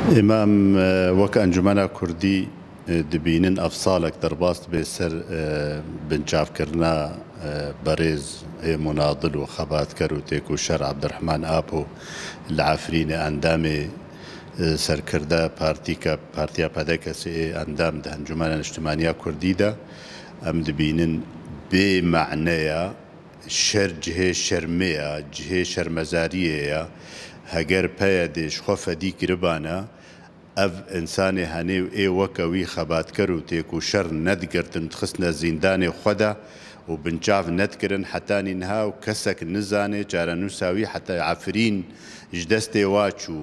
إمام وەک ئەنجومەنە کوردی دبینن ئەفساڵێک دەرباست بێ سەر بنچاوکردنا بەڕێز مناضل و خەباتکەر و تێکوشەر عەبدوڕحمان ئاپۆ لە عەفرینە ئەندامێ سەرکردە پارتیا پەدەکەسێ ئەندام دە ئەنجومەنە نیشتیمانیا کوردیدا ئەم دبینن بێ مەعنەیە شەر جهێ شەرمەیە جهێ شەرمەزاریەیە هەگەر پەیە دێش خۆ فەدی گربانە ئەڤ ئینسانێ هەنێ و ئێ وەکەوی خەباتکەر و تێکوشەر نەدگرتن خستنە زیندانێ خۆدا و بنچاو نەدکردن حەتانی نها و کەسێک نزانێ جارەنووساوی حتى عەفرین ji destê wa çû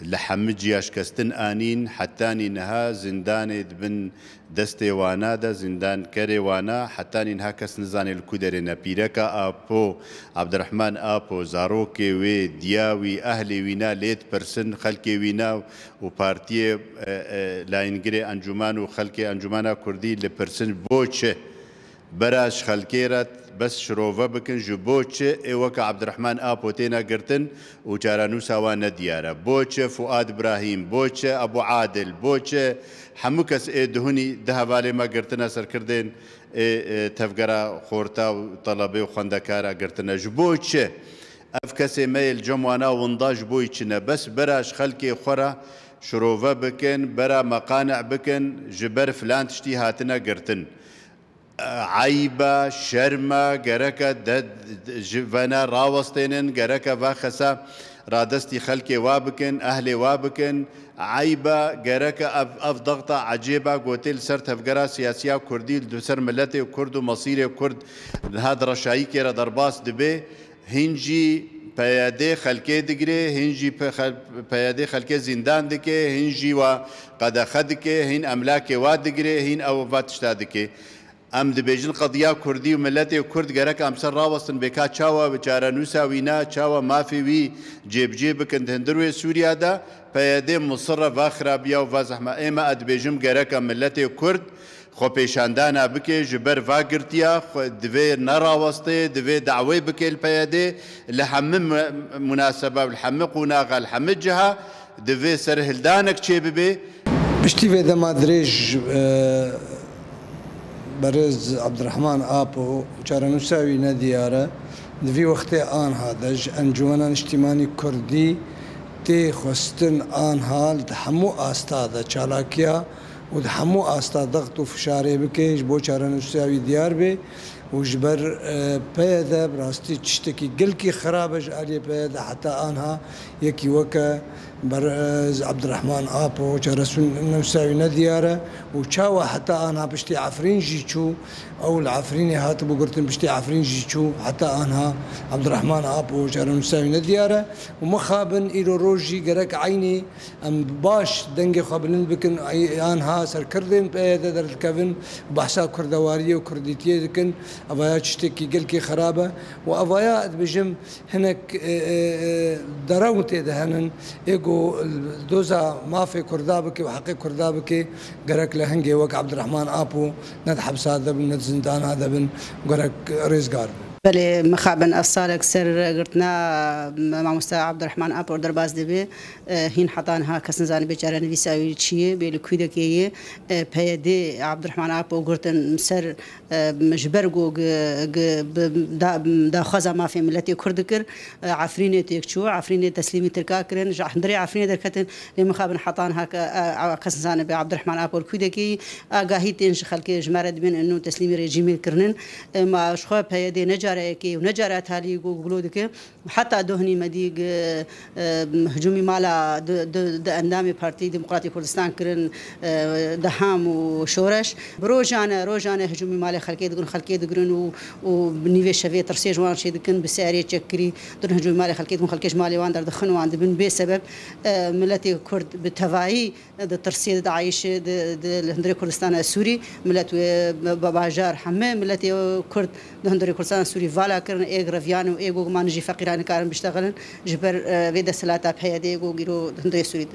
li hemû ciya şikestin anîn hetanî niha zindanê dibin destê wana de zindankerê wana hetanî niha kes nizanê li ku derê ne pîreka Apo Abdurrahman Apo zarokê wê diya wî ehlê wî na lê dipirsin xelkê wî na û partiyê layîngirê encûman û xelkê encûmena Kurdî li pirsin bo çi bera ji xelkê re بس شروفه بکن جو بوچه ایوکا عبدالرحمن آپو تینا گرتن و جارانوسا وانا دیاره بوچه فؤاد ابراهیم بوچه ابو عادل بوچه همو کس دهونی ده والی ما گرتنا سر کردین تفگرا خورتا و طلبه و خندکارا گرتنا جو بوچه اف کسی میل جموانا ونداج بوچنه بس براش خلقی خورا شروفه بکن برا مقانع بکن جبر فلان تشتی هاتنا گرتن عيبة شرمة جركة جفنا راوستينن جركة فخسا رادستي خلقي وابكن أهلي وابكن عيبة جركة أف ضغطة عجيبة قوتيل سرت هفجرا سياسية كردي دوسر ملتي وكرد ومصيري وكرد هذا رشاي كيرا درباس دبي هنجي پیاده خلقه دگره هنجی پیاده خلقه زندان دکه هنجی و قدخه دکه هن املاک واد دگره هن او واتشتا دکه ام دبیجن قضیه کردی و ملت کرد گرک امسر راوستن بکا چاوا بچاره نوسا وینا چاوا مافی وی جیب جیب کند هندروی سوریا دا پیاده مصر و خرابیا و زحمه ایما ادبیجم گرک ملت کرد خو پیشاندانا بکه جبر واگرتیا دوی نراوسته دوی دعوی بکه الپیاده لحم مناسبه لحم قناغه لحم جهه دوی سرهلدانک چه ببی بشتی و دما دریج برز عبدالرحمن آپو چارەنووساوی نەدیارە دوی وەختێ ئانها دەژ ئەنجومەنە نیشتیمانی کوردی تێخستن ئانها لە هەموو ئاستادا چالاکیە و لە هەموو ئاستا دەغت و فشارێ بکەیش بۆ چارەنووساوی دیار بێ و ji ber peyede rastî tiştekî gelkî xerab ji aliyê peyede heta anha yekî weke berez Abdurrahman Apo çarenûsawî nediyare û çawa heta anha piştî Efrîn jî çû ew li Efrînê hatibû girtin piştî Efrîn jî çû heta anha Abdurrahman Apo çarenûsawî nediyare û mixabin îro roj jî gerek eynî em baş dengê xwe bilind bikin anha serkirdên peyede derdikevin behsa kurdewariyê û kurdîtiyê dikin ئەڤایا شتێکی گەلکی خراپە و ئەڤایا دەبێژم هەنێک دەڕەو تێدەهێنن ئێگۆ دۆزا مافێ کووردا بکە و حەقی کووردا بکێ گەرەک لە هەنگێ وەک عەبدوڕحمان ئاپۆ نەت حەبسا دەبن نەت زیندانا دەبن گەرەک ڕێزگار بن بله مخابن أفصالك سر قرتنا مع مستوى عبد الرحمن أبو درباز دبي هين حطان ها كسنزان بيجارة نبيساوي شيء بالكويدة كيه بيدي عبد الرحمن أبو قرتن سر مجبرجو دا خزا ما في ملتي كردكر عفرينة تيكشو عفرينة تسليمي تركاكرن جحندري عفرينة دركتن لمخابن حطان ها كسنزان بعبد الرحمن أبو الكويدة كيه قاهي تنش خلك جمرد من إنه تسليمي رجيمي كرنن ما شخوا بيدي نجارة كي ونجارة هالي جلودك حتى دهني مديق هجومي مالا د اندامي بارتي ديمقراطي كردستان كرن دهام وشورش روجانه هجومي مالا خلقي دقرن وبنيفي شفيه ترسيج وان شي دكن بسعري تشكري دون هجومي مالا خلقيش مالي وان در دخن وان دبن بسبب ملتي كرد بالتفاعي د ترسيد عايش د هندري كردستان السوري ملت بباجار حمام ملتي كرد هندري كردستان السوري فالا كرن ايغرافيان وايغو ما نجي فقيران كارن بيشتغلن جبر فيدا سلاتا بحيادي ايغو غيرو هندري سوري